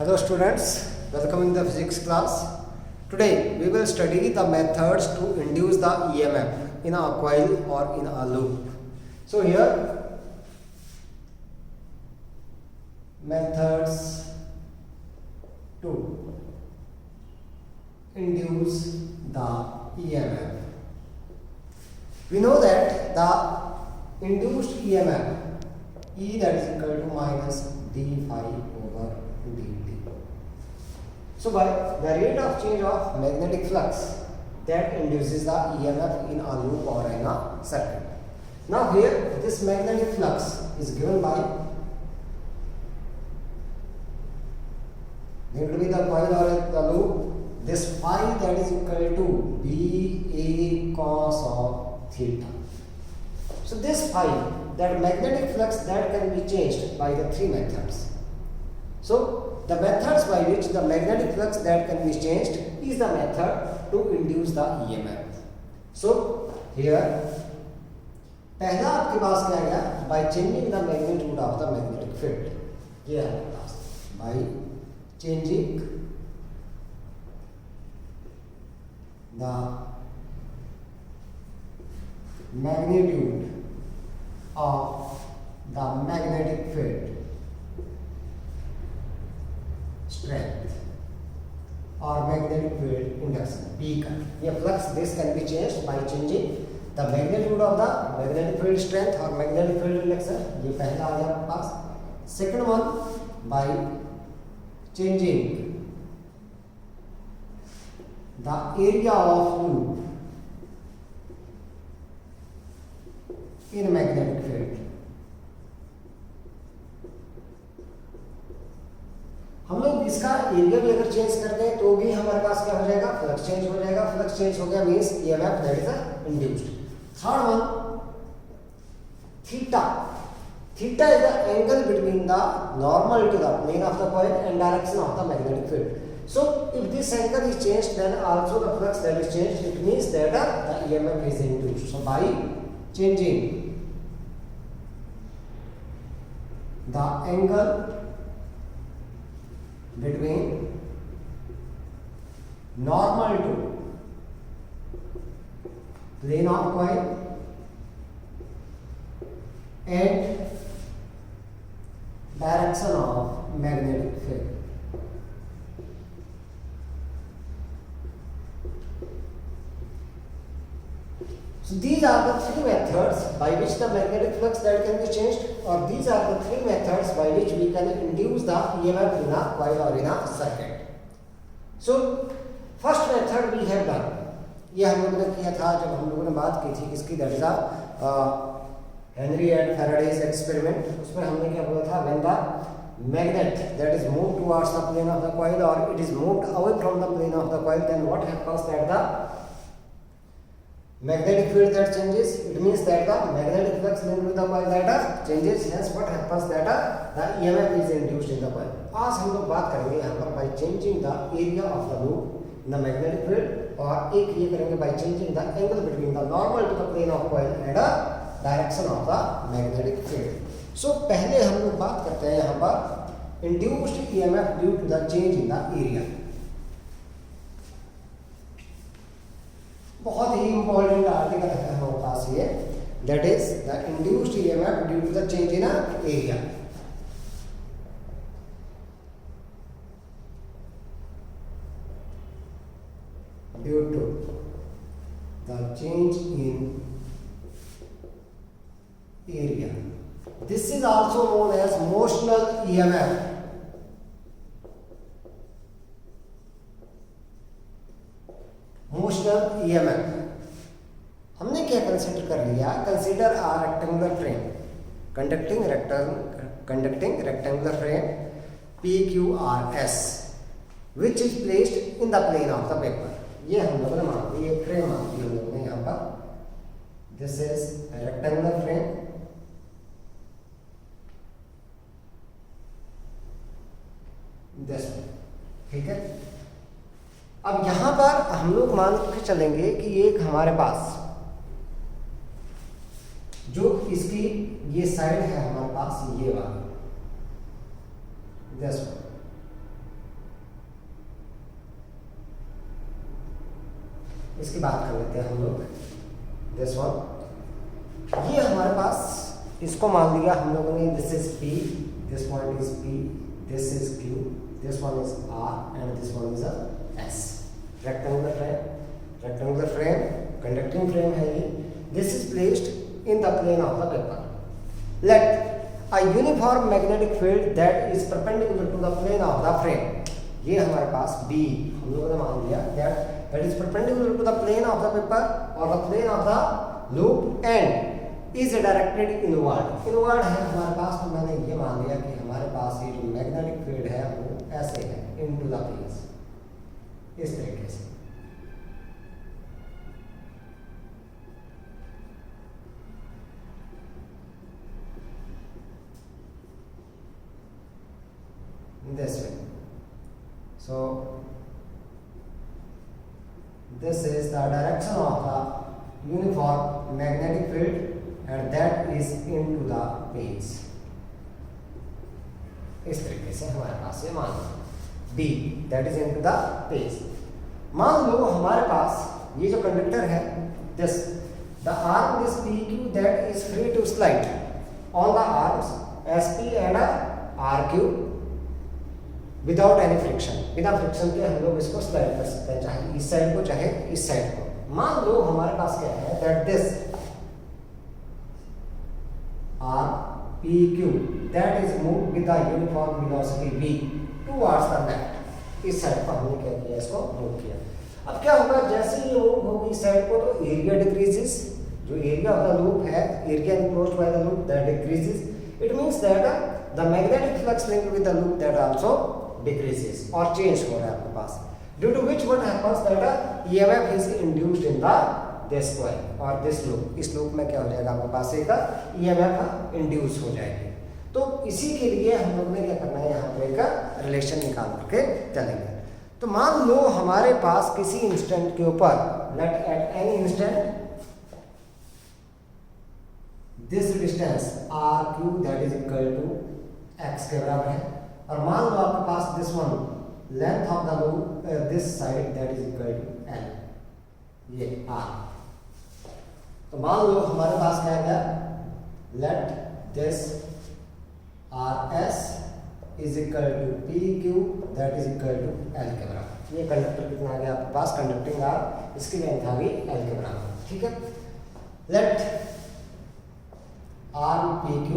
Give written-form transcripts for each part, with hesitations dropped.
Hello students, welcome in the physics class. Today we will study the methods to induce the EMF in a coil or in a loop. So here methods to induce the EMF. We know that the induced EMF E that is equal to minus d phi over dt. So by the rate of change of magnetic flux that induces the EMF in a loop or in a circuit. Now here this magnetic flux is given by going to be the coil or the loop. This phi that is equal to B A cos of theta. So this phi, that magnetic flux, that can be changed by the three methods. So the methods by which the magnetic flux that can be changed is the method to induce the EMF. So here पहला आपके पास क्या गया, by changing the magnitude of the magnetic field. ये है आपके पास by changing the magnitude of the magnetic field strength or magnetic field induction P का ये flux, this can be changed by changing the magnitude of the magnetic field strength or magnetic field induction. ये पहला आ गया आपके पास. Second one by changing the area of loop in magnetic field. हम लोग इसका area भी अगर चेंज कर दें तो भी हमारे पास क्या हो जाएगा, फ्लक्स चेंज हो जाएगा. फ्लक्स चेंज हो गया means EMF that is induced. Third one theta. Theta is the angle between the normal to the plane of the coil and direction of the magnetic field. So if this angle is changed, then also the flux that is changed. It means that the EMF is induced. So by changing the angle between normal to plane of coil and direction of magnetic field. So these are the three methods by which the magnetic flux that can be changed, or these are the three methods by which we can induce the EMF in a coil or in a circuit. So first method we have done. ये हम लोगों ने किया था जब हम लोगों ने बात की थी किसकी, that is Henry and Faraday's experiment. उसमें हमने क्या बोला था, when the magnet that is moved towards the plane of the coil or it is moved away from the plane of the coil, then what happens, that the magnetic field that changes. It means that the magnetic flux linked with the coil that changes. Hence what happens, that the EMF is induced in the coil. आज हम लोग बात करेंगे यहाँ पर by changing the area of the loop in the magnetic field, और एक ये करेंगे by changing the angle between the normal to the plane of coil and the direction of the magnetic field. So पहले हम लोग बात करते हैं यहाँ पर induced EMF due to the change in the area. बहुत ही इंपॉर्टेंट आर्टिकल है हमारे पास ये, that is the induced EMF due to the change in area. Due to the change in area. This is also known as motional EMF. Motional EMF हमने क्या consider कर लिया, consider a rectangular frame conducting rectangular frame PQRS which is placed in the plane of the paper. ये हम लोगों ने मान ली, ये फ्रेम मान ली हम लोगों ने यहाँ पर. This is rectangular frame, this, ठीक है. अब यहां पर हम लोग मान के चलेंगे कि एक हमारे पास जो इसकी ये साइड है हमारे पास ये वाली, दिस वन, इसकी बात कर लेते हैं हम लोग। दिस वन, ये हमारे पास, इसको मान लिया हम लोगों ने this is P, this point is P, this is Q, this one is R and this one is S। Rectangular frame, conducting frame है ये। This is placed in the plane of the paper. Let a uniform magnetic field that is perpendicular to the plane of the frame, ये हमारे पास B हम लोगों ने मान लिया that is perpendicular to the plane of the paper or the plane of the loop and is directed inward है हमारे पास। तो मैंने ये मान लिया कि हमारे पास ये जो मैग्नेटिक फील्ड है वो ऐसे है into the place, इस तरीके से। This way. So this is the direction of the uniform magnetic field and that is into the page। इस तरीके से हमारे पास ये मान लो B that is into the page। मान लो हमारे पास ये जो कंडक्टर है this the arm is PQ that is free to slide on the arms SP and RQ without any friction, बिना फ्रिक्शन के हम लोग इसको स्लाइड कर सकते हैं, चाहे इस साइड को चाहे इस साइड को। मान लो हमारे पास क्या है that this R P Q that is move with the uniform velocity v towards the left. इस साइड पर हमने क्या किया, इसको मूव किया। अब क्या होगा, जैसे ही मूव होगी इस साइड को तो एरिया डिक्रीजेस, जो एरिया ऑफ द लूप है, area enclosed by the loop that decreases. It means that the magnetic flux linked with the loop that also decreases और चेंज हो रहा है आपके पास, due to which what happens that EMF is induced in the this coil और this loop. इस loop में क्या हो जाएगा, आपके पास एक EMF इंड्यूस हो जाएगी। तो इसी के लिए हम लोग ने क्या करना है, यहाँ पे एक रिलेशन निकाल करके चलेंगे। तो मान लो हमारे पास किसी इंस्टेंट के ऊपर, let at any instant this distance RQ that is equal to x के बराबर है, और मान लो आपके पास this one length of the loop this side that is equal to L, ये R। तो मान लो हमारे पास क्या है, let this RS is equal to PQ that is equal to L के बराबर। ये कंडक्टर कितना आ गया आपके पास, कंडक्टिंग R, इसकी लेंथ आ गई L के बराबर। ठीक है, let arm PQ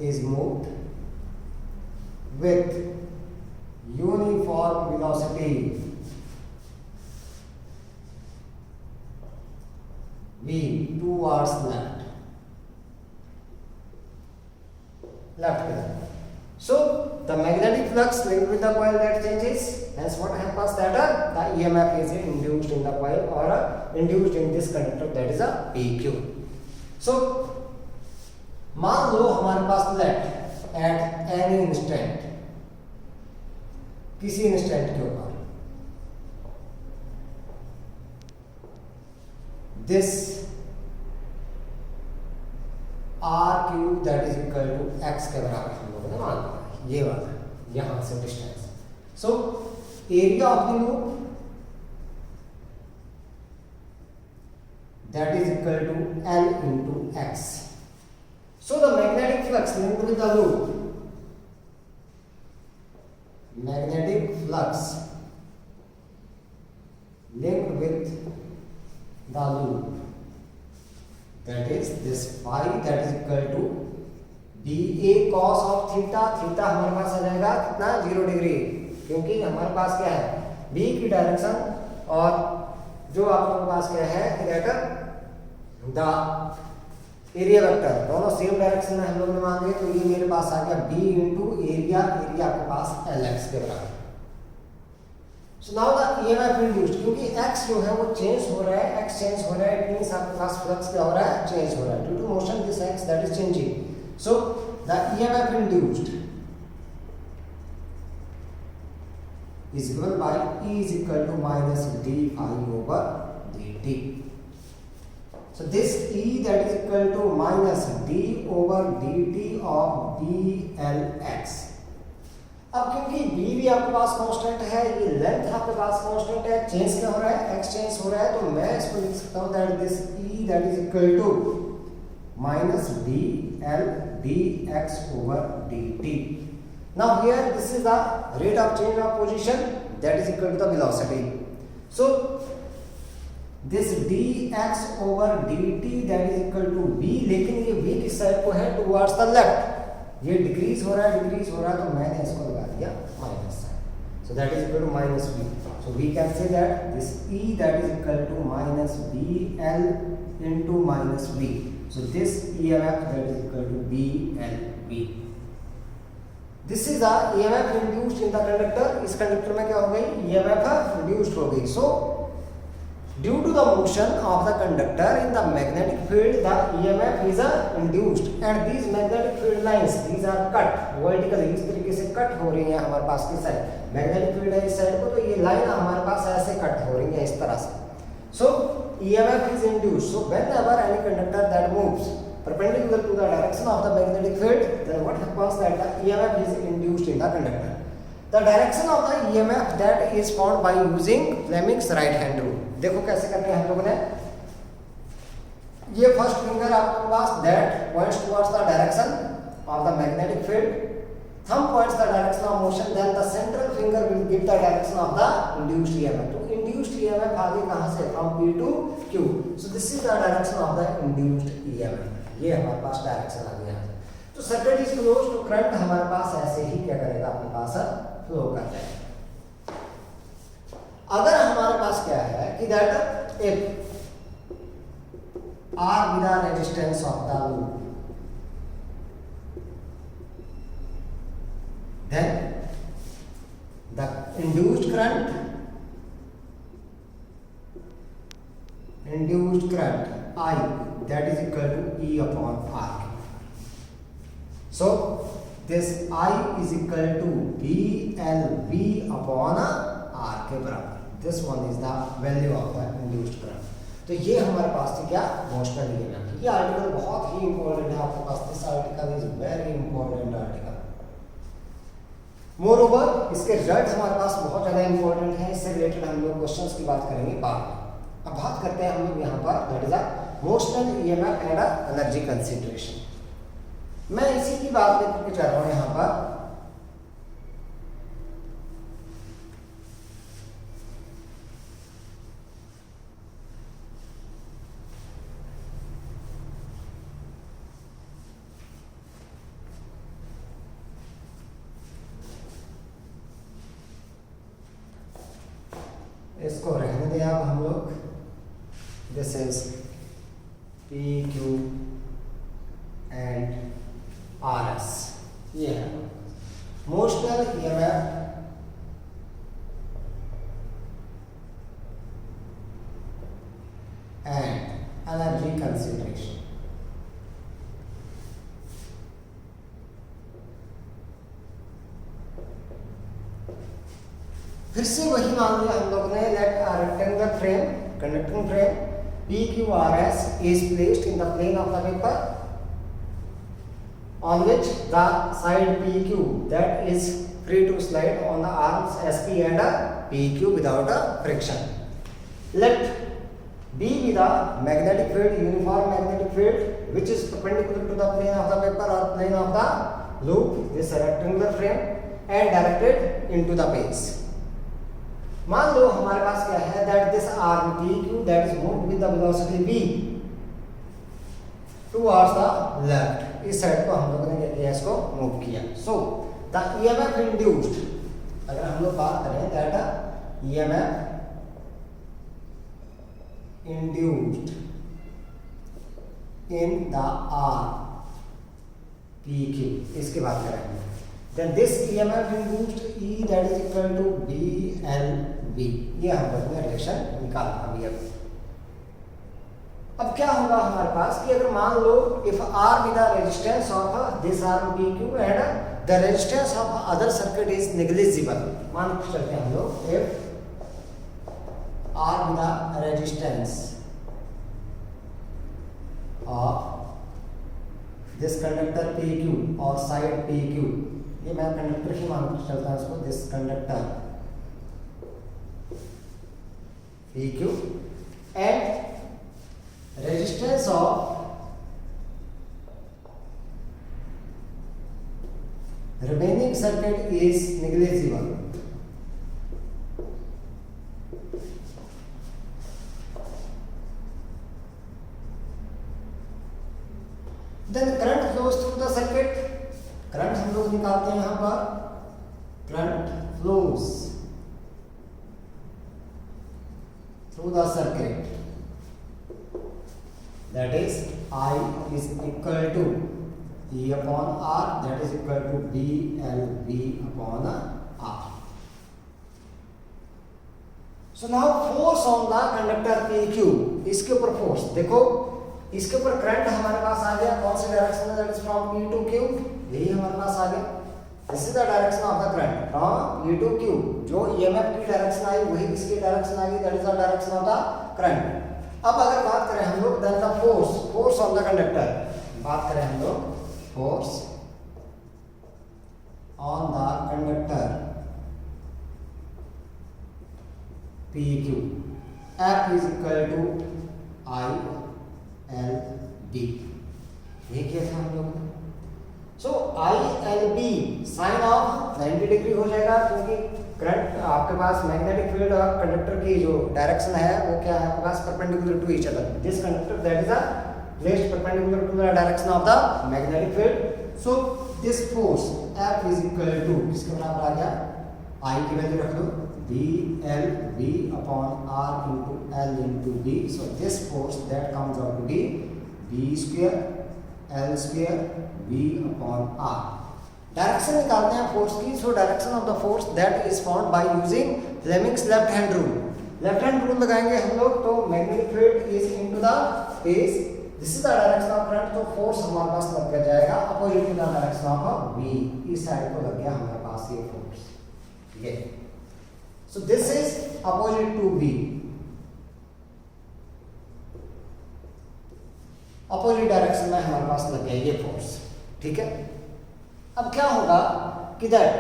is moved with uniform velocity v towards left. So the magnetic flux linked with the coil that changes. Hence, what happens that the EMF is induced in the coil or induced in this conductor, that is a PQ. So मान लो हमारे पास let at any instant, किसी instant के ऊपर this RQ that is equal to x के बराबर हम लोगों ने मान लिया, ये वाला यहां से distance. So area of the loop that is equal to L into x। So the magnetic flux linked with the loop, magnetic flux linked with the loop, that is this phi that is equal to BA cos of theta। Theta हमारे पास आ जाएगा कितना, 0 degree, क्योंकि हमारे पास क्या है B की डायरेक्शन और जो आपके पास क्या है द एरिया वेक्टर, दोनों सेम डायरेक्शन में हम लोग ने मान लिए। तो ये मेरे पास आ गया B इंटू एरिया, एरिया आपके पास LX के बराबर। So now the EMF induced, क्योंकि x जो है वो चेंज हो रहा है, x चेंज हो रहा है, इट मींस आपके पास फ्लक्स क्या हो रहा है, चेंज हो रहा है, due to motion this x that is changing. So the EMF induced is given by E is equal to minus d phi over dt. So this E that is equal to minus d over dt of BLX. अब क्योंकि b भी आपके पास constant है, ये length आपके पास constant है, change क्या हो रहा है, x चेंज हो रहा है, तो मैं इसको लिख सकता हूं that this e that is equal to minus dl dx over dt. Now here this is the rate of change of position that is equal to the velocity. So this dx over dt that is equal to v, लेकिन ये v किस side को है, towards the left, ये decrease हो रहा है, तो मैंने इसको लगा दिया minus sign, so that is equal to minus v. So we can say that this e that is equal to minus bl into minus v. So this EMF that is equal to BLV. This is the EMF induced in the conductor. इस conductor में क्या हो गई, EMF induced हो गई. So due to the motion of the conductor in the magnetic field, the EMF is induced, and these magnetic field lines these are cut vertically. इस तरीके से कट हो रही है हमारे पास की साइड, मैग्नेटिक फील्ड है इस साइड को, तो ये लाइन हमारे पास ऐसे कट हो रही है इस तरह से. So EMF is induced. So whenever any conductor that moves perpendicular to the direction of the magnetic field, then what happens that the EMF is induced in the conductor. The direction of the EMF that is found by using Fleming's right hand rule. देखो कैसे करते हैं हम लोगों ने, ये first finger आपके पास that points towards the direction of the magnetic field, thumb points the direction of motion, then the central finger will give the direction of the induced EMF. तो induced EMF आगे कहाँ से, from P to Q. So this is the direction of the induced EMF. ये हमारे पास direction आ गया. तो circuit is close, तो current हमारे पास ऐसे ही क्या करेगा, अपने पास फ्लो कर जाएगा. अगर हमारे पास क्या है कि that if R with the resistance of the loop, then the induced current I that is equal to E upon R. So this I is equal to BLV upon R के बराबर. This one is the value of the induced current. तो ये हमारे पास थी क्या, motional EMF. ये article बहुत ही important है आपके पास. This article is very important article. Moreover इसके रिजल्ट हमारे पास बहुत ज़्यादा इंपॉर्टेंट है. इससे रिलेटेड हम लोग क्वेश्चंस की बात करेंगे बाद में. अब बात करते हैं हम लोग यहाँ पर that is a motional EMF and energy consideration. मैं इसी की बात लेकर के चल रहा हूँ यहाँ पर. इसको रहने दें अब हम लोग. This is P Q and R S. ये है motional EMF and energy consideration. फिर से वही मान लिया हम लोगों ने. Let a rectangular frame, conducting frame PQRS is placed in the plane of the paper on which the side PQ that is free to slide on the arms SP and PQ without a friction. Let B be the magnetic field, uniform magnetic field which is perpendicular to the plane of the paper or plane of the loop, this rectangular frame, and directed into the base. मान लो हमारे पास क्या है that this arm PQ that is moved with the velocity v towards the left. इस side को हम लोगों ने क्या किया, इसको मूव किया. सो द EMF इंड्यूस्ड, अगर हम लोग बात करें that EMF induced in the arm PQ, इसकी बात करेंगे. Then this EMF induced E that is equal to BLV. ये हम लोग ने रिलेशन निकाला अभी. अब क्या होगा हमारे पास कि अगर मान लो if R be the resistance of this arm PQ and the resistance of other circuit is negligible. मान के चलते हैं हम लोग if R be the resistance of this conductor PQ or side PQ ये मैं कंडक्टर ही मान के चलता हूँ इसको, this conductor PQ and resistance of remaining circuit is negligible. Then current flows through the circuit. Current हम लोग निकालते हैं यहां पर, current flows through the circuit, that is I is equal to E upon R, that is equal to BLV upon R. So now force on the conductor PQ, इसके ऊपर force देखो, इसके ऊपर करंट हमारे पास आ गया, कौन सी डायरेक्शन में, that is from P to Q, यही हमारे पास आ गया। This is the direction of the current from P to Q, जो EMF की डायरेक्शन आई वही इसकी डायरेक्शन आ गई, that is the direction of the current. अब अगर बात करें हम लोग then the force on the conductor, बात करें हम लोग force on the conductor PQ, F is equal to ILB, ये क्या था हम लोग। So ILB sine of 90 degree हो जाएगा, क्योंकि करंट आपके पास मैग्नेटिक फील्ड और कंडक्टर की जो डायरेक्शन है वो क्या है आपके पास, perpendicular to each other, this conductor that is a placed perpendicular to the direction of the magnetic field. So this force F is equal to किसके बराबर आ गया, I की वैल्यू रख लो, BLV upon R into L into B. So this force that comes out to be B square L square V upon R. Direction निकालते हैं force की। So direction of the force that is found by using Fleming's left hand rule. Left hand rule लगाएंगे हम लोग, तो magnetic field is into the face, this is the direction of current, तो force हमारे पास लग जाएगा opposite to the direction of V, इस साइड को लग गया हमारे पास ये फोर्स, ये। So this is opposite to V, opposite direction में हमारे पास लग गया ये फोर्स, ठीक है। अब क्या होगा कि that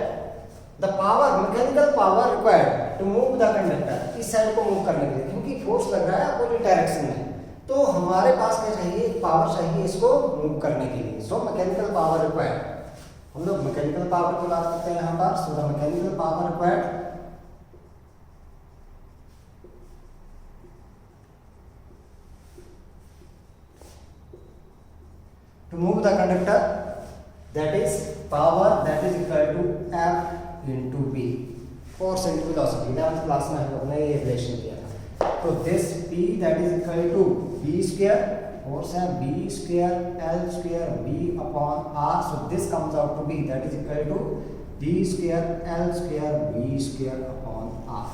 the power, mechanical power required to move the conductor, इस साइड को मूव करने के लिए, क्योंकि फोर्स लग रहा है अपोजिट डायरेक्शन में, तो हमारे पास क्या चाहिए, पावर चाहिए इसको मूव करने के लिए। सो मैकेनिकल पावर रिक्वायर्ड, हम लोग मैकेनिकल पावर की बात करते हैं यहाँ पर। So the mechanical power required to move the conductor, that is power that is equal to F into V, force into velocity। 11th class में हम लोग ने ये रिलेशन किया था। तो this P that is equal to B square, force है B square L square V upon R, so this comes out to be that is equal to B square L square V square upon R,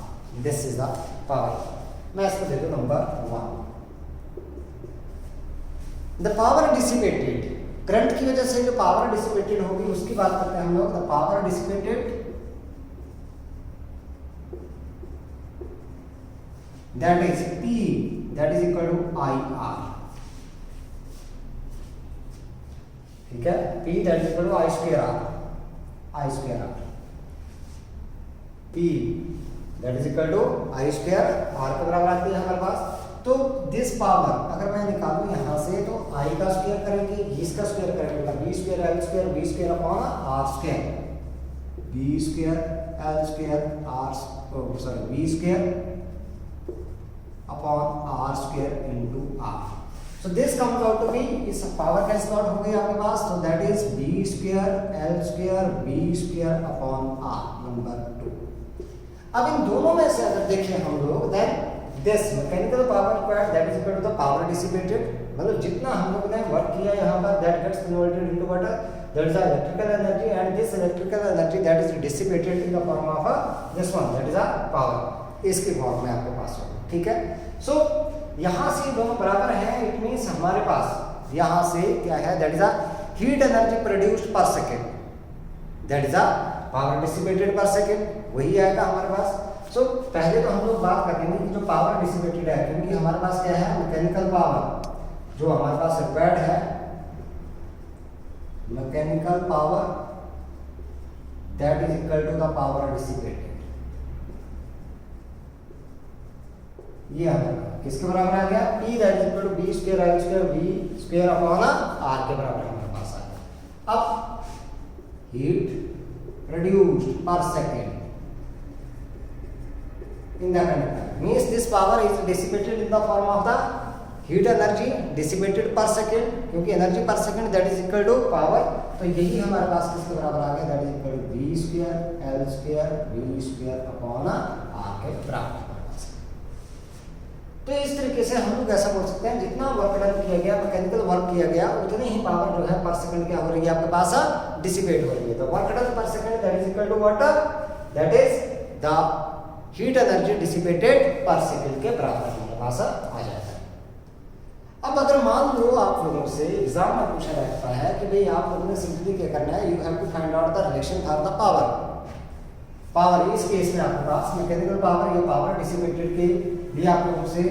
this is the power। मैं इसको दे दूँ number 1। The power dissipated, current की वजह से जो power dissipated होगी उसकी बात करते हैं हम लोग। The power dissipated that is P that is equal to IR, ठीक है। P that is equal to I square R, P that is equal to I square R के बराबर आती है हमारे पास। तो दिस पावर अगर मैं निकालूं यहाँ से, तो I का स्क्वायर करेंगे, इसका स्क्वायर करेंगे, मतलब B square L square V square upon R square, B square L square R sorry V square upon R square into R। So this comes out to be, इस power cancel out हो गई आपके पास, तो that is B square L square V square upon R, number 2। अब इन दोनों में से अगर देखें हम लोग, then this mechanical power required that is equal to the power dissipated, मतलब जितना हम लोग ने वर्क किया यहाँ पर that gets converted into what, that is the electrical energy, and this electrical energy that is dissipated in the form of this one, that is a power, इसकी form में आपके पास होगा, ठीक है। सो यहाँ से दोनों बराबर हैं, इट मीन्स हमारे पास यहाँ से क्या है, that is a heat energy produced per second, that is a power dissipated per second, वही आएगा हमारे पास। सो पहले तो हम लोग बात करेंगे कि जो पावर डिसिपेटेड है, क्योंकि हमारे पास क्या है, मैकेनिकल पावर जो हमारे पास रिक्वायर्ड है, mechanical power that is equal to the power dissipated. ये आ गया किसके बराबर आ गया, P that is equal to B square L square V square upon R के बराबर हमारे पास आ गया। अब heat produced per second in the conductor means this power is dissipated in the form of the heat energy dissipated per second, क्योंकि energy per second that is equal to power, तो यही हमारे पास किसके बराबर आ गया, that is equal to V square L square V square upon R के बराबर हमारे पास। तो इस तरीके से हम लोग ऐसा बोल सकते हैं जितना वर्क डन किया गया, मैकेनिकल वर्क किया गया, उतनी ही पावर जो है पर सेकंड क्या हो रही है आपके पास डिसिपेट हो रही है। तो work done per second that is equal to what, that is the heat energy dissipated per second के बराबर हमारे पास आ जाता है। अब अगर मान लो आप लोगों से एग्जाम में पूछा जाता है कि भाई आप लोगों ने सिंपली क्या करना है, you have to find out the relation for the power. इस केस में आपके पास मैकेनिकल पावर या पावर डिसिपेटेड के लिए आप लोगों से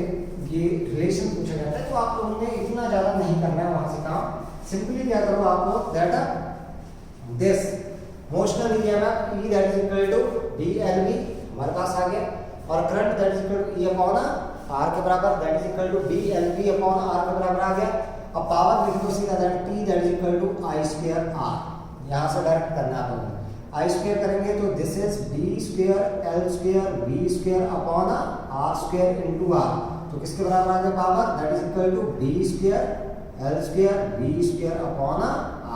ये रिलेशन पूछा जाता है, तो आप लोगों ने इतना ज्यादा नहीं करना है वहां से काम। सिंपली क्या करो आप लोग, that this motional EMF E that is equal to BLV हमारे पास आ गया, और current that is equal to E upon R के बराबर that is equal to BLV upon R के बराबर आ गया। अब पावर लिख दो सीधा, that P that is equal to I square R, यहां से डायरेक्ट करना है आपको। I स्क्वायर करेंगे तो this is B square L square V square upon R square into R, तो किसके बराबर आ गया power, that is equal to B square L square V square upon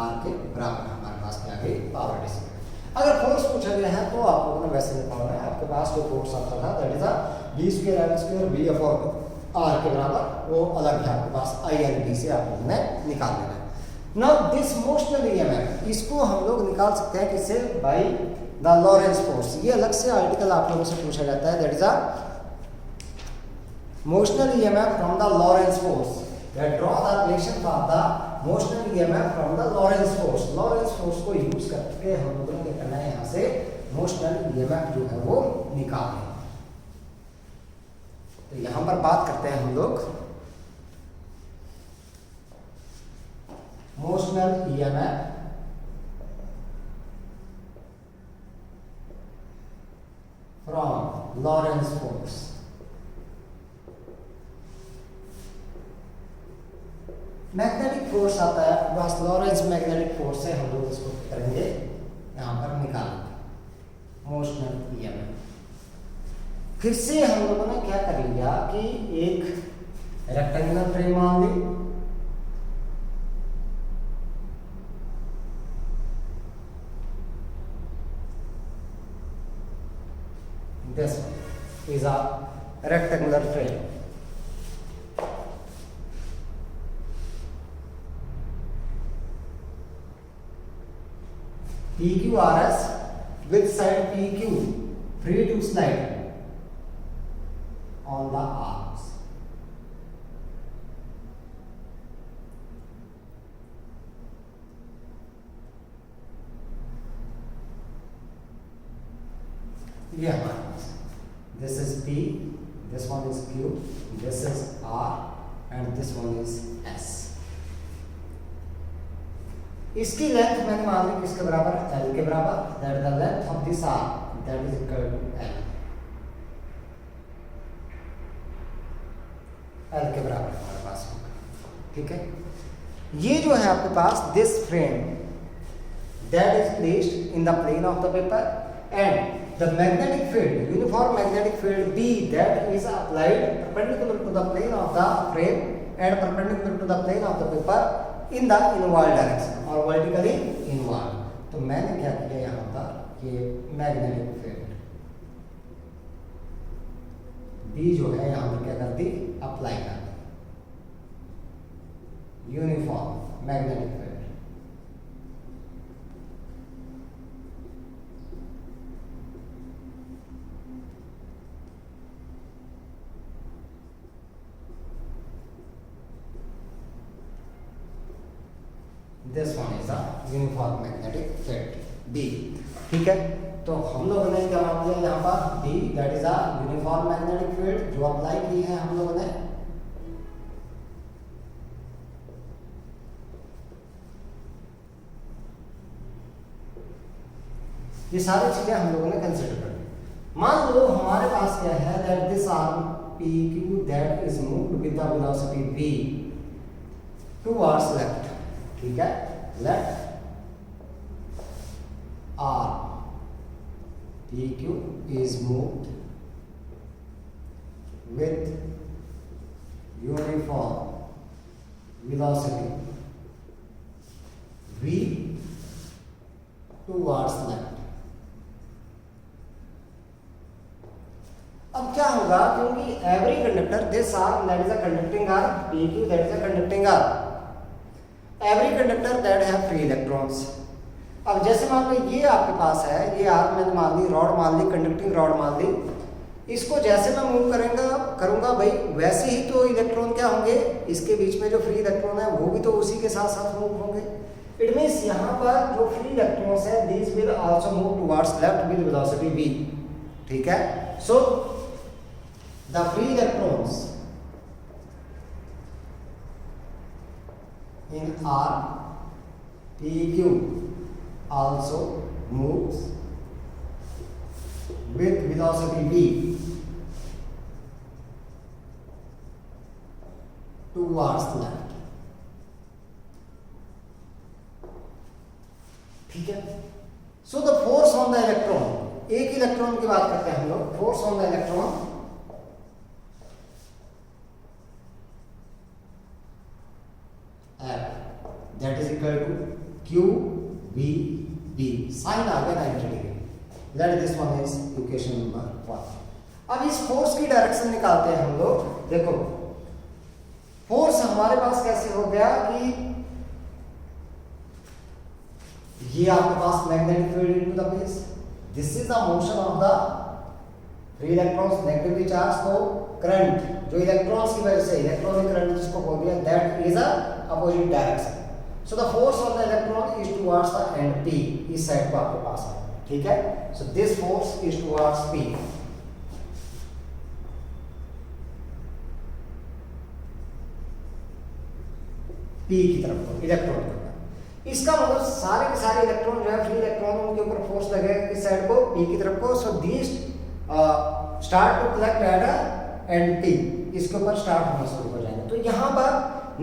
R के बराबर हमारे पास क्या आ गई पावर डिसिपेटेड। अगर फोर्स पूछा गया है तो आप लोगों ने वैसे निकालना है, आपके पास जो फोर्स आता था that is B square L square V upon R के बराबर, वो अलग है आपके पास ILB से आप लोगों ने निकाल लेना है। नाउ दिस मोशनल ईएमएफ, इसको हम लोग निकाल सकते हैं किससे, बाय द लॉरेंस फोर्स। ये अलग से आर्टिकल आप लोगों से पूछा जाता है, that is motional EMF from the Lorentz force, that draw the relation for the motional EMF from the Lorentz force. Lawrence force को यूज करके हम लोगों ने करना है यहाँ से मोशनल ईएमएफ जो है वो निकालना है। तो यहाँ पर बात करते हैं हम लोग motional EMF from Lawrence force. Magnetic force आता है आपके पास, लॉरेंस मैग्नेटिक फोर्स से हम लोग इसको करेंगे यहाँ पर निकालेंगे मोशनल ईएमएफ। फिर से हम लोगों ने क्या कर लिया कि एक रेक्टेंगुलर फ्रेम मान ली, this one is a rectangular frame, PQRS with side PQ free to slide on the arms. ये हमारे पास, this is P, this one is Q, this is R and this one is S। इसकी length मैंने मान ली किसके बराबर, L के बराबर, that the length of this arc that is equal to L, L के बराबर हमारे पास होगा, ठीक है। ये जो है आपके पास this frame that is placed in the plane of the paper and the magnetic field, uniform magnetic field B that is applied perpendicular to the plane of the frame and perpendicular to the plane of the paper in the inward direction or vertically inward। तो मैंने क्या किया यहाँ पर, ये magnetic field B जो है यहाँ पर क्या कर दी, अप्लाई कर दी uniform magnetic field. This one is a uniform magnetic field B, ठीक है। तो हम लोगों ने क्या मान लिया यहाँ पर, B that is a uniform magnetic field जो अप्लाई की है हम लोगों ने। ये सारी चीजें हम लोगों ने कंसिडर कर ली। मान लो हमारे पास क्या है that this arm P Q that is moved with the velocity v towards left, ठीक है, left arm P Q is moved with uniform velocity v towards left। अब क्या होगा, क्योंकि every conductor this arm that is a conducting arm P Q that is a conducting arm, every conductor that have free electrons. अब जैसे मान लो ये आपके पास है, ये आर्म मैंने मान ली, रॉड मान ली, कंडक्टिंग रॉड मान ली, इसको जैसे मैं मूव करूंगा भाई वैसे ही तो इलेक्ट्रॉन क्या होंगे, इसके बीच में जो फ्री इलेक्ट्रॉन है वो भी तो उसी के साथ साथ मूव होंगे। इट मींस यहाँ पर जो फ्री इलेक्ट्रॉन्स है these will also move towards left with velocity v, ठीक है। So the free electrons in r pq also moves with velocity v towards left, ठीक है। So the force on the electron, एक electron की बात करते हैं हम लोग, force on the electron F that is equal to q v b, sine आ गया 90 degree. Let this one is equation number 1। अब इस फोर्स की डायरेक्शन निकालते हैं हम लोग। देखो फोर्स हमारे पास कैसे हो गया कि ये आपके पास magnetic field into the place, this is the motion of the free electrons negatively charge. तो करंट जो इलेक्ट्रॉन्स की वजह से, इलेक्ट्रॉनिक करंट जिसको बोल दिया, that is a opposite direction. So the force on the electron is towards the end p, इस side को आपके पास है, ठीक है। So this force is towards p, p की तरफ इलेक्ट्रॉन के ऊपर। इसका मतलब सारे के सारे इलेक्ट्रॉन जो है फ्री इलेक्ट्रॉन, उनके ऊपर फोर्स लगेगा किस साइड को, p की तरफ को। So this start to collect at end p, इसके ऊपर स्टार्ट होना शुरू हो जाएगा। तो यहाँ पर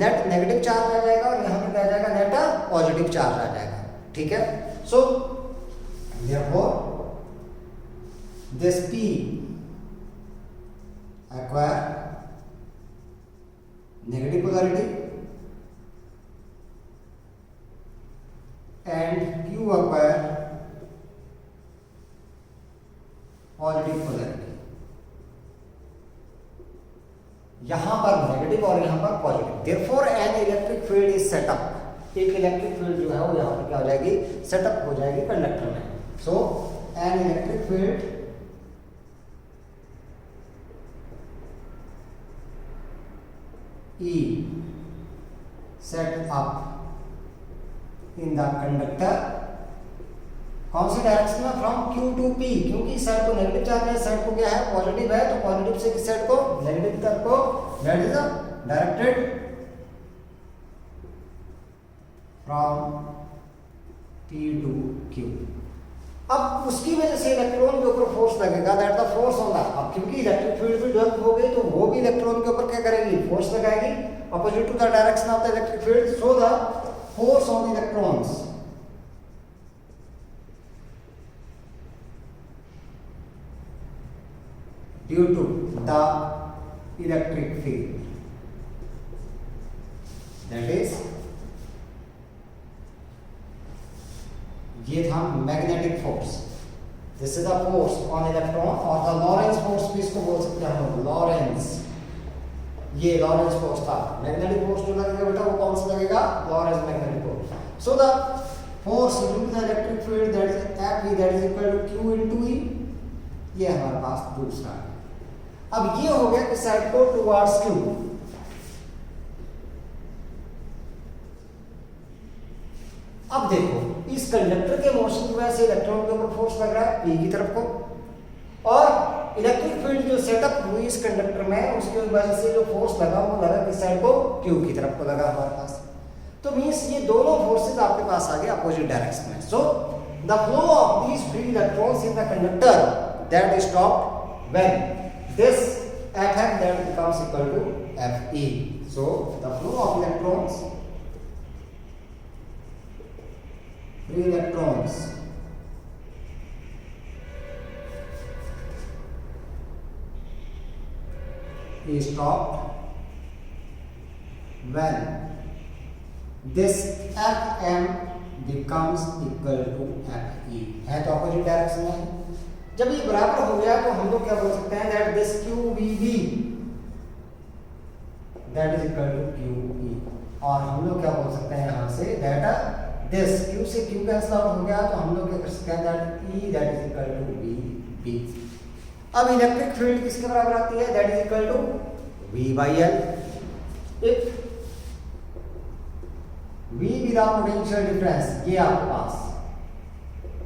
नेट नेगेटिव चार्ज आ जाएगा और यहाँ पर क्या आ जाएगा, नेट पॉजिटिव चार्ज आ जाएगा, ठीक है। सो therefore this p acquire negative polarity and q acquire positive polarity। यहां पर नेगेटिव और यहां पर positive, therefore an electric field is set up, एक इलेक्ट्रिक फील्ड जो है वो यहां पर क्या हो जाएगी, सेटअप हो जाएगी कंडक्टर में। So an electric field E set up in the conductor, कौन सी डायरेक्शन में, फ्रॉम Q to P, क्योंकि इस साइड को नेगेटिव चार्ज है, साइड को क्या है, पॉजिटिव है, तो पॉजिटिव से किस साइड को, नेगेटिव तरफ को, that is directed from P to Q। अब उसकी वजह से इलेक्ट्रॉन के ऊपर फोर्स लगेगा, that the force on the, अब क्योंकि इलेक्ट्रिक फील्ड भी डेवलप हो गई तो वो भी इलेक्ट्रॉन के ऊपर क्या करेगी, फोर्स लगाएगी opposite to the direction of the electric field. So the force on the electrons due to the electric field, that is, ये था magnetic force, this is the force on electron, और the Lorentz force भी इसको बोल सकते हैं हम, Lorentz, ये लॉरेंस फोर्स था। मैग्नेटिक फोर्स जो लगेगा बेटा वो कौन सा लगेगा, Lorentz magnetic force. So the force due to the electric field that is F that is equal to Q into E, ये हमारे पास दूसरा। अब ये हो गया किस साइड को, टुवर्ड्स Q। अब देखो इस कंडक्टर के मोशन की वजह से इलेक्ट्रॉन के ऊपर फोर्स लग रहा है P की तरफ को, और इलेक्ट्रिक फील्ड जो सेटअप हुई इस कंडक्टर में उसकी वजह से जो फोर्स लगा वो लगा किस साइड को, Q की तरफ को लगा हमारे पास। तो मींस ये दोनों फोर्सेस आपके पास आ गए अपोजिट डायरेक्शन में। So the flow of these free electrons in the conductor that is stopped when this Fm that becomes equal to Fe. So the flow of electrons, free electrons is stopped when this Fm becomes equal to Fe. है तो opposite direction में। जब ये बराबर हो गया तो हम लोग क्या बोल सकते हैं that this QVB that is equal to QE, और हम लोग क्या बोल सकते हैं यहाँ से दैट दिस Q से Q कैंसिल आउट हो गया तो हम लोग क्या कर सकते हैं that E that is equal to VB। अब इलेक्ट्रिक फील्ड किसके बराबर आती है that is equal to V/L। If V विदा पोटेंशियल डिफरेंस, ये आपके पास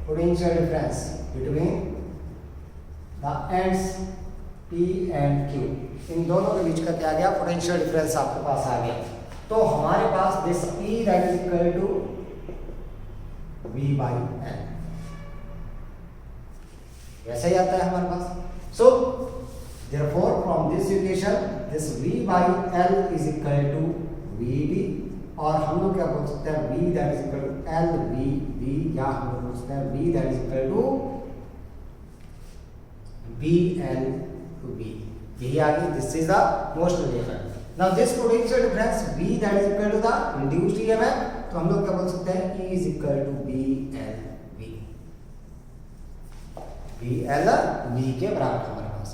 potential difference between the ends P and Q, इन दोनों के बीच का क्या आ गया पोटेंशियल डिफरेंस आपके पास आ गया। तो हमारे पास this E that is equal to V/L, वैसे ही आता है हमारे पास। सो therefore from this equation this V/L is equal to VB, और हम लोग क्या बोल सकते हैं V that is equal to LVB, या हम लोग बोल सकते हैं V that is equal to BL/B। यही आ गई, this is the motional EMF। Now this potential difference V that is equal to the induced EMF, तो हम लोग क्या बोल सकते हैं E is equal to BLV, BLV के बराबर हमारे पास।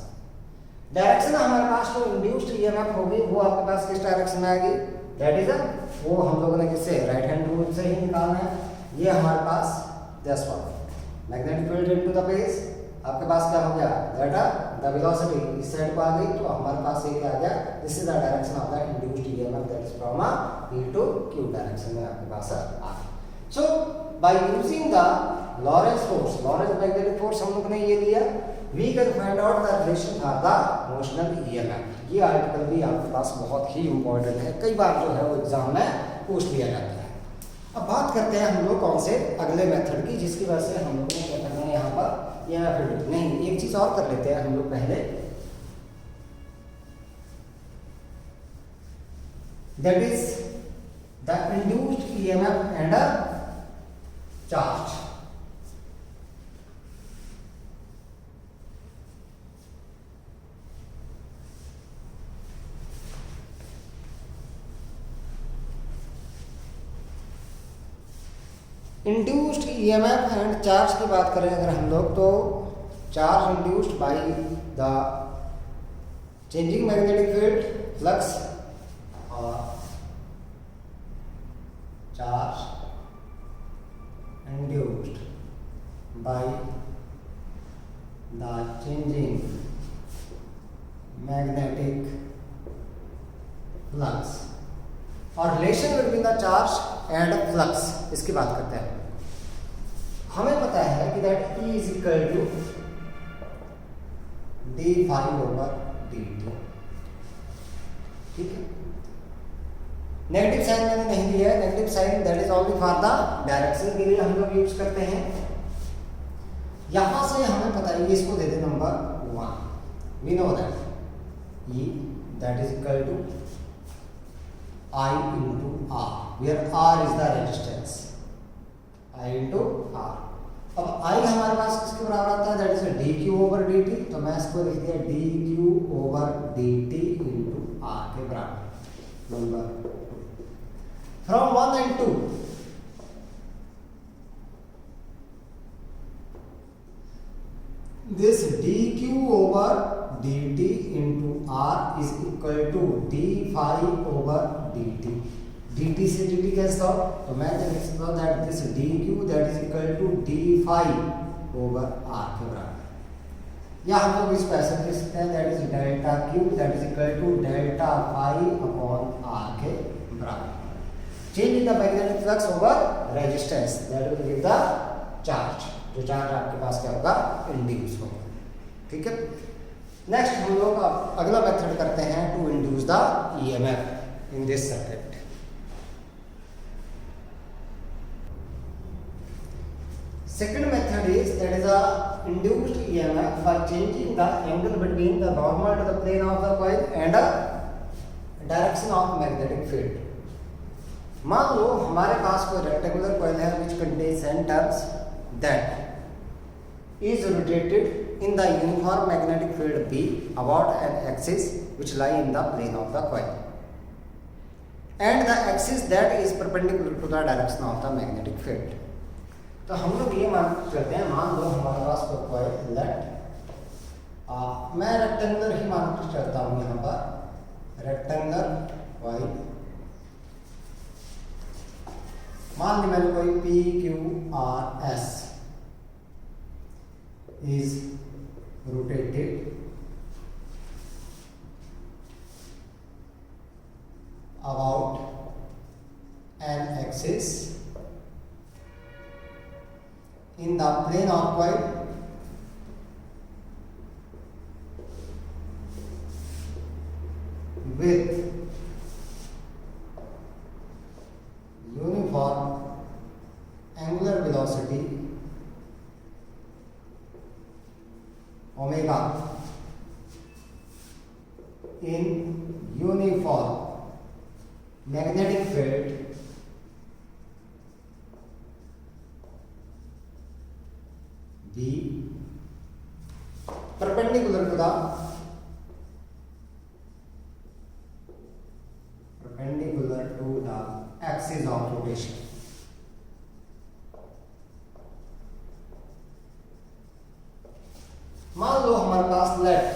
डायरेक्शन हमारे पास तो इंड्यूस्ड EMF होगी वो आपके पास किस डायरेक्शन में आएगी दैट इज वो हम लोगों ने किससे राइट हैंड रूल से ही निकालना है। ये हमारे पास this one magnetic field into the page, आपके पास क्या हो गया दैट द वेलोसिटी इस साइड को आ गई, तो हमारे पास ये क्या आ गया this is the direction of the induced EMF that is from P to Q direction में आपके पास आ गया। So by using the Lorentz force, Lorentz magnetic force हम लोग ने ये लिया, we can find out the relation for the motional EMF। ये आर्टिकल भी आपके पास बहुत ही इंपॉर्टेंट है, कई बार जो है वो एग्जाम में पूछ लिया जाता है। अब बात करते हैं हम लोग कौन से अगले मेथड की, जिसकी वजह से हम लोग ने क्या करना है यहाँ पर नहीं, एक चीज और कर लेते हैं हम लोग पहले, that is the induced EMF and a charge. Induced EMF and charge की बात करें अगर हम लोग, तो charge induced by the changing magnetic field flux, और charge induced by the changing magnetic flux, और relation between the charge and flux इसकी बात करते हैं। हमें पता है कि that E is equal to d∅/dt, ठीक है। नेगेटिव साइन मैंने नहीं दिया है, negative sign that is only for the direction के लिए हम लोग यूज करते हैं। यहां से हमें पता है इसको दे दे number 1, we know that E that is equal to I into R, where R is the resistance, I into R। अब I हमारे पास किसके बराबर आता है दैट इज dq/dt, तो मैं इसको लिख दिया dq/dt into R के बराबर। Number from 1 and 2 this dq/dt into R is equal to d∅/dt। dt से dt कैंसिल आउट, तो मैं लिख सकता हूँ that this dq that is equal to d∅/r के बराबर, या हम लोग इसको ऐसे लिख सकते हैं that is delta q that is equal to delta phi/r के बराबर। Change in the magnetic flux over resistance that will give the charge, जो चार्ज आपके पास क्या होगा इंड्यूस होगा, ठीक है। नेक्स्ट हम लोग अगला मेथड करते हैं to induce the EMF in this circuit. Second method is that is a induced EMF for changing the angle between the normal to the plane of the coil and a direction of magnetic field. मान लो हमारे पास कोई rectangular coil है which contains n turns that is rotated in the uniform magnetic field B about an axis which lie in the plane of the coil and the axis that is perpendicular to the direction of the magnetic field. तो हम लोग ये मान करते हैं, मान लो हमारे पास कोई कॉइल लेट मैं रेक्टेंगुलर ही मान करता हूँ यहाँ पर रेक्टेंगुलर कॉइल मान ली मैंने कोई P Q R S is rotated about an axis in the plane of coil with uniform angular velocity omega in uniform magnetic field B perpendicular to the axis of rotation. मान लो हमारे पास late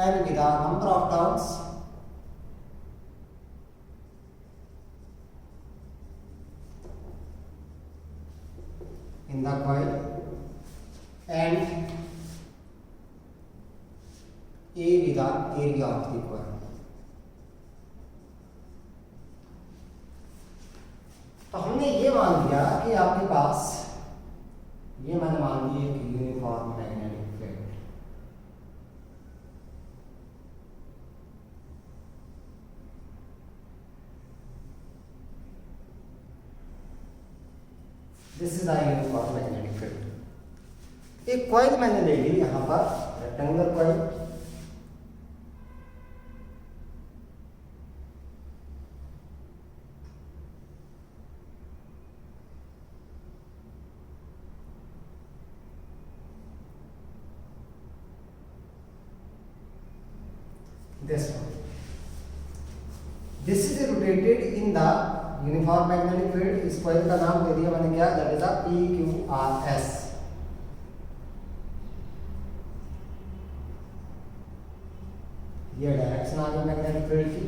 n be the number of turns in the coil and A be the area of the coil. तो हमने ये मान लिया कि आपके पास ये मैंने मान लिया कि uniform magnetic field this is the uniform magnetic field. एक कॉइल मैंने ले ली यहां पर rectangular coil this one. This is rotated in the uniform magnetic field. इस कॉइल का नाम दे दिया मैंने क्या, that is a PQRS. ये डायरेक्शन आ गई मैग्नेटिक फील्ड की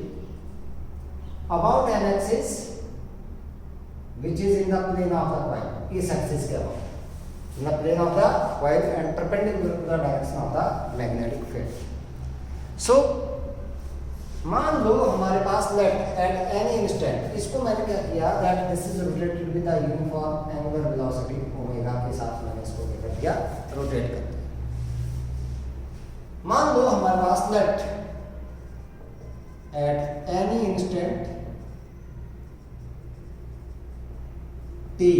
about an axis which is in the plane of the coil. इस एक्सिस के about in the plane of the coil and perpendicular to the direction of the magnetic field. So मान लो हमारे पास let at any instant, इसको मैंने क्या किया that this is rotated with the uniform angular velocity omega के साथ मैंने इसको क्या कर दिया, रोटेट कर दिया। मान लो हमारे पास let at any instant t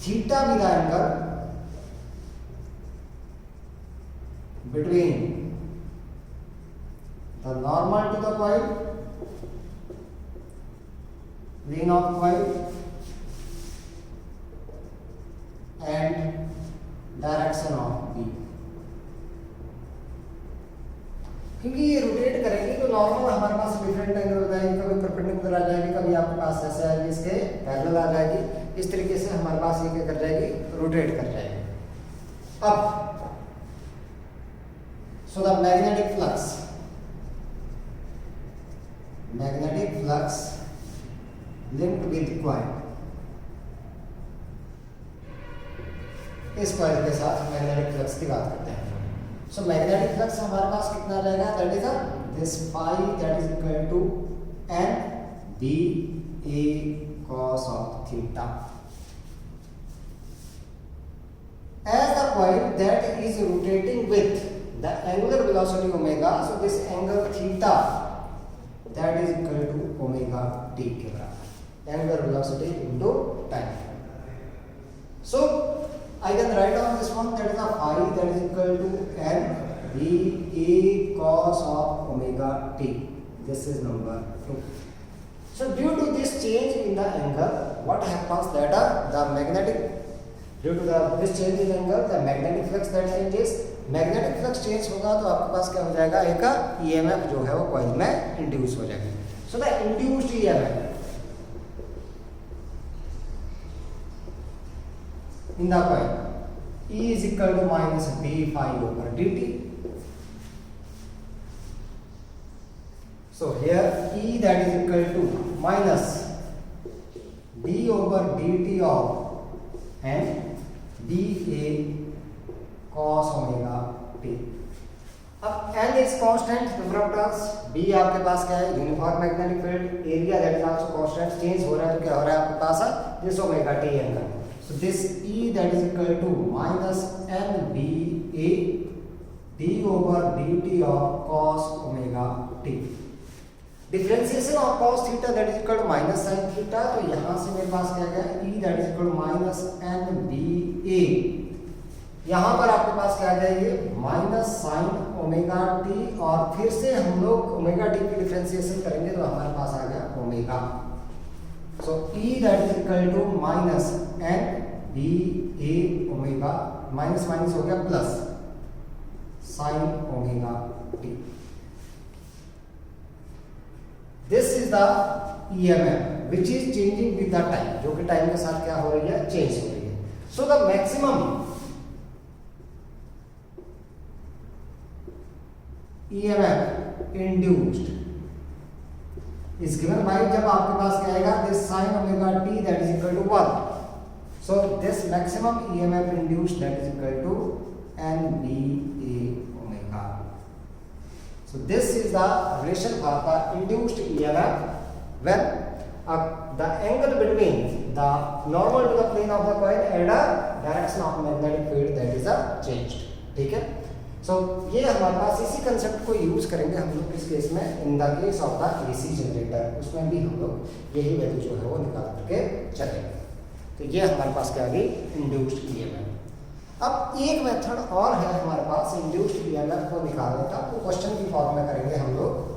theta be the angle between the normal to the coil, plane of coil and direction of B. क्योंकि ये रोटेट करेगी तो नॉर्मल हमारे पास डिफरेंट एंगल हो जाएगी, कभी परपेंडिकुलर आ जाएगी, कभी आपके पास ऐसे आएगी, इसके पैरेलल आ जाएगी। इस तरीके से हमारे पास ये क्या कर जाएगी, रोटेट कर जाएगी। अब so the magnetic flux linked with coil, इस कॉइल के साथ मैग्नेटिक फ्लक्स की बात करते हैं। सो मैग्नेटिक फ्लक्स हमारे पास कितना रहेगा, that is this phi that is equal to N B A cos of theta as the coil that is rotating with the angular velocity omega, so this angle theta that is equal to omega t के बराबर, angular velocity into time। So I can write down this one, that is a phi that is equal to n b a cos of omega t. This is number 2. So due to this change in the angle, what happens that the magnetic, due to this change in angle, the magnetic flux that changes, magnetic flux change होगा तो आपके पास क्या हो जाएगा, एक EMF जो है वो कॉइल में इंड्यूस हो जाएगी. So the induced EMF in the coil E is equal to minus d phi over dt. So here E that is equal to minus d over dt of n dA cos omega t. अब n is constant, number of turns, b आपके पास क्या है, uniform magnetic field, area that is also constant, change हो रहा है तो क्या हो रहा है आपके पास this omega t angle. So this E that is equal to minus nBA d over dt of cos omega t. Differentiation of cos theta that is equal to minus sin theta, तो यहाँ से मेरे पास क्या गया, E that is equal to minus nBA. यहाँ पर आपके पास क्या आ जाएगी, माइनस साइन ओमेगा टी, और फिर से हम लोग ओमेगा टी की डिफरेंशिएशन करेंगे तो हमारे पास आ गया omega. So E that is equal to minus n b a omega, minus minus हो गया plus sine omega t. This is the EMF which is changing with the time, जो कि टाइम के साथ क्या हो रही है, चेंज हो रही है. So the maximum EMF induced is given by, जब आपके पास क्या आएगा, this sin omega t that is equal to 1. So this maximum EMF induced that is equal to nBA omega. So this is the relation for the induced EMF when the angle between the normal to the plane of the coil and a direction of magnetic field that is changed. ठीक है. सो ये हमारे पास इसी concept को use करेंगे हम लोग इस केस में, in the case of the AC generator, उसमें भी हम लोग यही वैल्यू जो है वो निकाल करके चलेंगे. तो ये हमारे पास क्या आ गई, इंड्यूस्ड ईएमएफ. अब एक मेथड और है हमारे पास इंड्यूस्ड ईएमएफ को निकालने का, तो क्वेश्चन की फॉर्म में करेंगे हम लोग.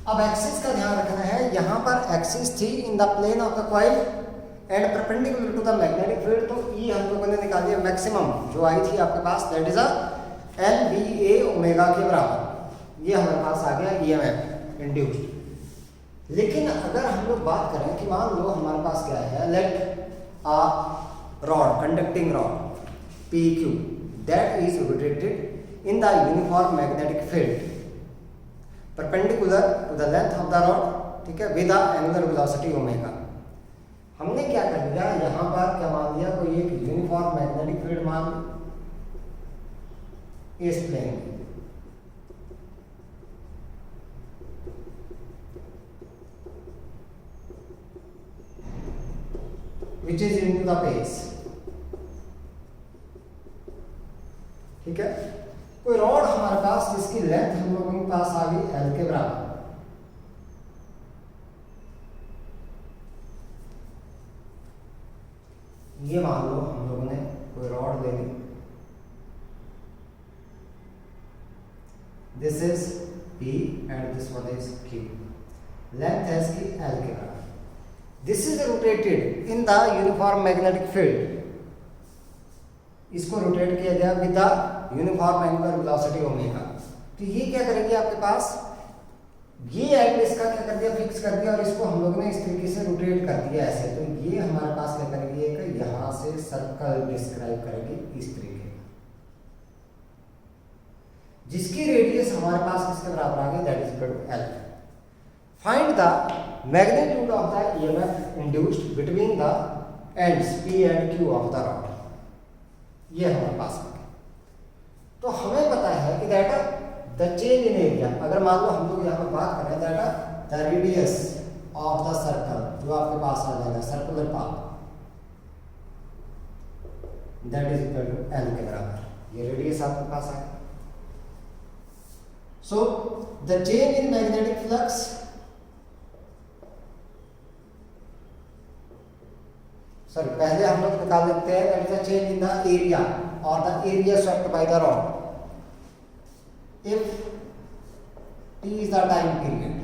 अब एक्सिस का ध्यान रखना है, यहाँ पर एक्सिस थी in the plane of the coil and perpendicular to the magnetic field. तो ई हम लोगों ने निकाली है मैक्सिमम जो आई थी आपके पास, that is N B A omega के बराबर. ये हमारे पास आ गया ईएमएफ इंड्यूस्ड. लेकिन अगर हम लोग बात करें कि मान लो हमारे पास क्या है, let a rod, conducting rod P Q that is rotated in the uniform magnetic field perpendicular to the length of the rod, ठीक है, with the angular velocity omega. हमने क्या कर लिया, यहाँ पर क्या मान लिया, कोई एक यूनिफॉर्म मैग्नेटिक फील्ड मान इस प्लेन में, which is into the base. ठीक है. कोई रॉड हमारे पास जिसकी लेंथ हम लोगों के पास आ गई एल के बराबर. ये मान लो हम लोगों ने कोई रॉड ले ली, this is P and this one is Q. Length है इसकी एल के बराबर. This is rotated in the uniform magnetic field. इसको रोटेट किया गया with the uniform angular velocity omega. तो ये क्या करेंगे आपके पास, ये एंगल इसका क्या कर दिया, फिक्स कर दिया, और इसको हम लोग ने इस तरीके से रोटेट कर दिया ऐसे. तो ये हमारे पास क्या करेंगे, एक यहाँ से सर्कल डिस्क्राइब करेंगे इस तरीके, जिसकी रेडियस हमारे पास किसके बराबर आ गई, that is equal to L. Find the magnitude of the EMF induced between the ends P and Q of the rod. ये हमारे पास है. तो हमें पता है कि that the change in area, अगर मान लो हम लोग यहाँ पर बात करें that the radius of the circle जो आपके पास आ जाएगा, circular path, that is equal to L के बराबर. ये रेडियस आपके पास है। So the change in magnetic flux sorry पहले हम लोग निकाल लेते हैं that is the change in the area और the area swept by the rod if t is the time period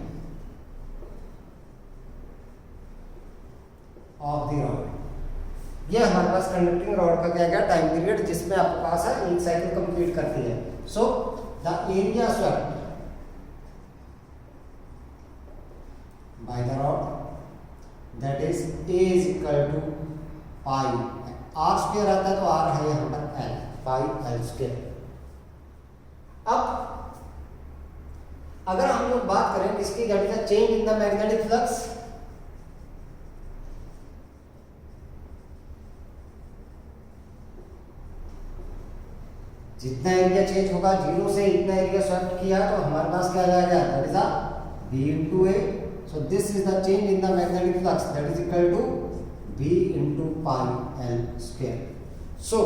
of the rod। ये हमारे पास कंडक्टिंग रॉड का क्या गया टाइम पीरियड जिसमें आपके पास है एक साइकिल कंप्लीट करती है। So the area swept by the rod that is A is equal to pi r square आता है तो r है यहाँ पर l पाई l स्क्वायर। अब अगर हम लोग बात करें किसकी that is the change in the magnetic flux, जितना एरिया चेंज होगा जीरो से इतना एरिया स्वेप्ट किया तो हमारे पास क्या आ जाएगा that is b into a। So this is the change in the magnetic flux that is equal to b into pi l square। so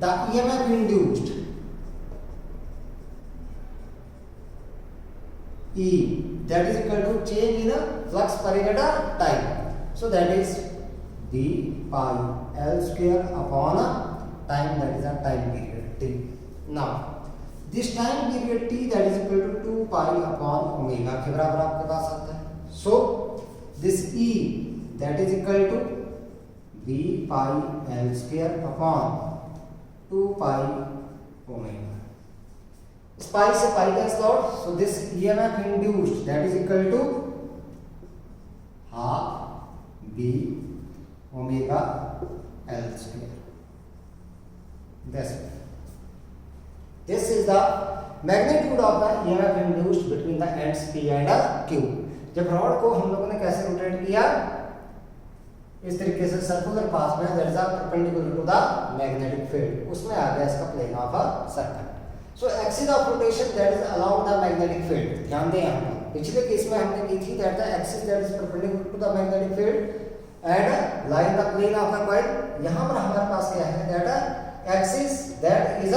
the EMF induced E that is equal to change in a flux per unit of time, so that is b pi l square upon a time that is a time period t। now this time period t that is equal to 2 pi upon omega के बराबर आपके पास आता है। so this E that is equal to b pi l square upon 2 pi omega। pi से pi cancel out, so this EMF induced that is equal to half b omega l square। This is the magnitude of the EMF induced between the ends P and Q। जब rod को हम लोगों ने कैसे rotate किया इस तरीके से सर्कुलर पाथ में that is perpendicular to the magnetic field, उसमें आ गया इसका plane of a circle. So axis of rotation that is along the magnetic field. ध्यान दें यहाँ पर पिछले केस में हमने की थी that the axis that is perpendicular to the magnetic field and lie in the plane of the coil. यहाँ पर हमारे पास क्या है that axis that is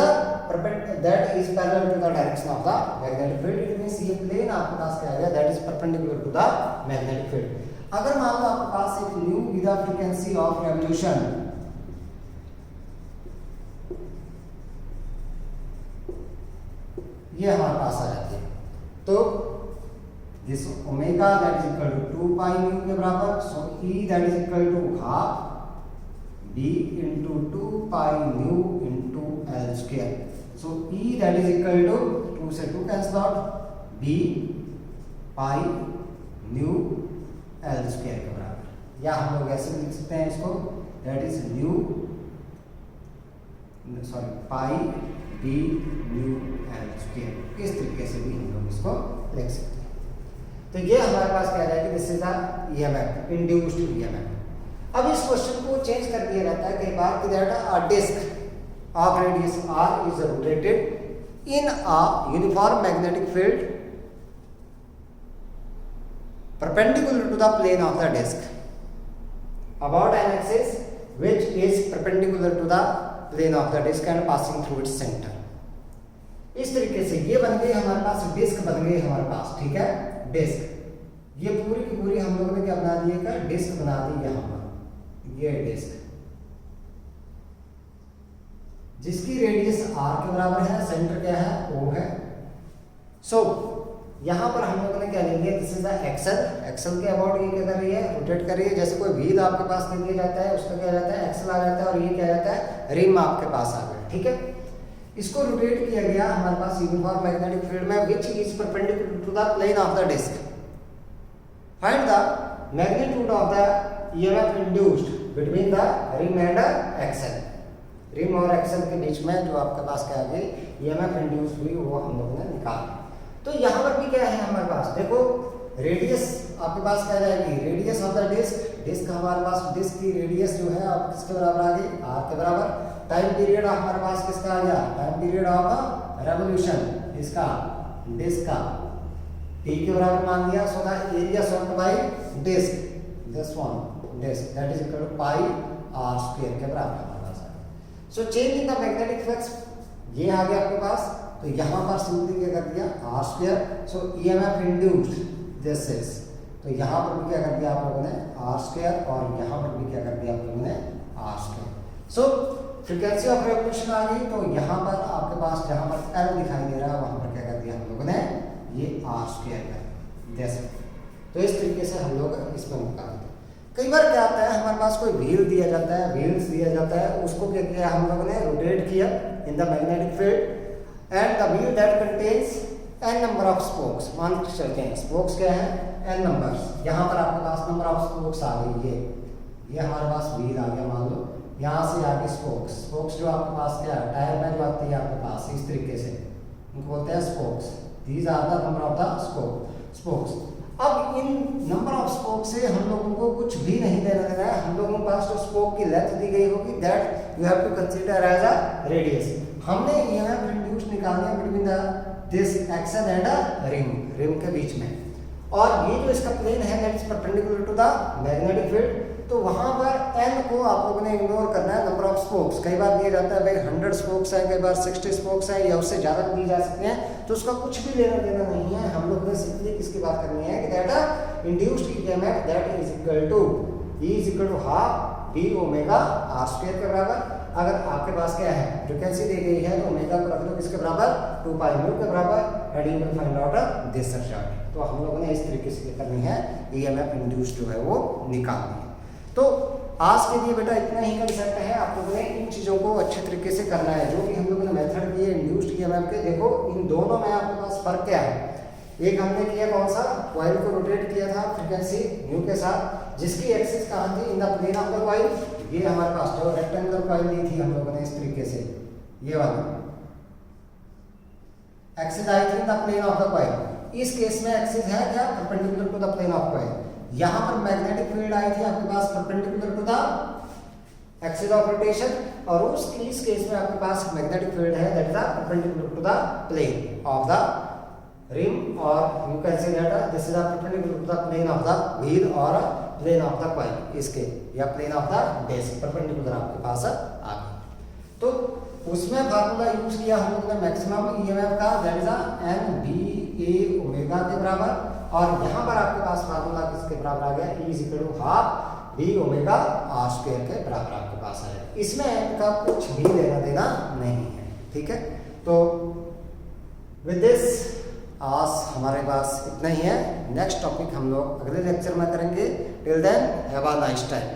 parallel to the direction of the magnetic field. It means ये plane आपके पास क्या है that is perpendicular to the magnetic field. अगर मान लो आपके पास एक nu with the frequency of revolution ये हमारे पास आ जाती है तो this omega that is equal to 2 pi nu के बराबर। So E that is equal to half b into 2 pi nu into l square। So E that is equal to 2 से 2 cancel out b pi nu l square के बराबर। या हम लोग ऐसे लिख सकते हैं इसको that is new sorry pi b new l square. इस तरीके से भी हम लोग इसको लिख सकते हैं। तो ये हमारे पास क्या है कि this is the EMF induced EMF। अब इस क्वेश्चन को चेंज कर दिया जाता है कई बार कि that a disc of radius r is rotated in a uniform magnetic field perpendicular to the plane of the disk about an axis which is perpendicular to the plane of the disk and passing through its center। इस तरीके से ये बन गई हमारे पास disc बन गई हमारे पास, ठीक है डिस्क। ये पूरी की पूरी हम लोगों ने क्या बना दी है डिस्क बना दी यहाँ पर, ये डिस्क जिसकी रेडियस r के बराबर है, सेंटर क्या है O है। सो यहाँ पर हम लोगों ने क्या ले लिया this is the axle. Axle के अबाउट ये क्या कर रही है रोटेट कर रही है। जैसे कोई व्हील आपके पास दे दिया जाता है उसका क्या जाता है एक्सल आ जाता है और ये क्या जाता है रिम आपके पास आ गया, ठीक है। इसको रोटेट किया गया हमारे पास यूनिफॉर्म मैग्नेटिक फील्ड में which is perpendicular to the plane of the disc. Find the magnitude of the EMF induced between the rim and axle. Rim और एक्सल के बीच में जो आपके पास क्या है EMF इंड्यूस हुई वो हम लोगों ने निकाला। तो यहाँ पर भी क्या है हमारे पास देखो रेडियस आपके पास क्या जाएगी radius of the disc. Disc हमारे पास डिस्क की रेडियस जो है आप किसके बराबर आ गई r के बराबर। टाइम पीरियड हमारे पास किसका आ गया टाइम पीरियड ऑफ रेवोल्यूशन इसका डिस्क का t के बराबर मान दिया। So the area swept by disc this one disc that is equal to pi r square के बराबर हमारे पास आ गया। So change in the magnetic flux ये आ गया आपके पास, तो यहाँ पर सिंपली क्या कर दिया R square. So EMF induced this is, तो यहाँ पर भी क्या कर दिया आप लोगों ने आर स्क्वायर, और यहाँ पर भी क्या कर दिया आप लोगों ने R square. So frequency of revolution आ गई, तो यहाँ पर आपके पास जहाँ पर एल दिखाई दे रहा है वहाँ पर क्या कर दिया हम लोगों ने ये आर स्क्वायर कर जैसे। तो इस तरीके से हम लोग इसमें निकालते हैं। कई बार क्या आता है हमारे पास कोई व्हील दिया जाता है, व्हील्स दिया जाता है, उसको क्या किया हम लोगों ने रोटेट किया इन the magnetic field, and the wheel that contains n number of spokes. मान के चलते हैं स्पोक्स क्या है n नंबर्स। यहाँ पर आपके पास नंबर ऑफ स्पोक्स आ गई, ये हमारे पास व्हील आ गया मान लो, यहाँ से आगे स्पोक्स। स्पोक्स जो आपके पास क्या है टायर में जो आती है आपके पास इस तरीके से, इनको बोलते हैं spokes. These are the number of the spokes. अब इन नंबर ऑफ स्पोक से हम लोगों को कुछ भी नहीं देना देना है। हम लोगों के पास जो स्पोक की लेंथ दी गई होगी that you have to consider as a radius. हमने ईएमएफ इंड्यूस्ड निकालना है between the this axle and a rim के बीच में, और ये जो इसका प्लेन है that is perpendicular to the magnetic field. तो वहां पर n को आप लोगों ने इग्नोर करना है, नंबर ऑफ स्पोक्स। कई बार दिया जाता है भाई 100 स्पोक्स है, कई बार 60 स्पोक्स है, या उससे ज़्यादा दिए जा सकते हैं, तो उसका कुछ भी लेना देना नहीं है। हम लोग ने सिंपली किसकी बात करनी है कि that induced EMF that is equal to E is equal to half B omega r square के बराबर। अगर आपके पास क्या है फ्रीक्वेंसी दी गई है तो ओमेगा को रख दो किसके बराबर 2 पाई म्यू के बराबर, and you will find out this result. तो हम लोगों ने इस तरीके से करनी है ईएमएफ इंड्यूस्ड जो है वो निकालनी है। तो आज के लिए बेटा इतना ही कंसेप्ट है, आप लोगों ने इन चीज़ों को अच्छे तरीके से करना है। जो भी हम लोगों ने मेथड किए इंड्यूस्ड ईएमएफ के, देखो इन दोनों में आपके पास फर्क क्या है। एक हमने किया कौन सा, कॉइल को रोटेट किया था फ्रीक्वेंसी न्यू के साथ, जिसकी एक्सिस कहाँ थी in the plane of the coil. ये हमारे पास जो रेक्टेंगुलर कॉइल ली थी हम लोगों ने इस तरीके से, ये वाली एक्सिस आई थी in the plane of the coil. इस केस में एक्सिस है क्या perpendicular to the plane of coil. यहाँ पर मैग्नेटिक फील्ड आई थी आपके पास perpendicular to the axis of rotation, और इस केस में आपके पास मैग्नेटिक फील्ड है that is perpendicular to the plane of the rim, or you can say that this is a perpendicular to the plane of the wheel or plane of the coil, इसके या plane of the disc perpendicular आपके पास आ गई। तो उसमें formula use किया हम लोगों ने मैक्सिमम ईएमएफ का that is n B A omega के बराबर, और यहाँ पर आपके पास फार्मूला किसके बराबर आ गया E is equal to half B omega r square के बराबर आपके पास आया। इसमें n का कुछ भी लेना देना नहीं है, ठीक है। तो विद दिस आज हमारे पास इतना ही है। नेक्स्ट टॉपिक हम लोग अगले लेक्चर में करेंगे। Till then have a nice time.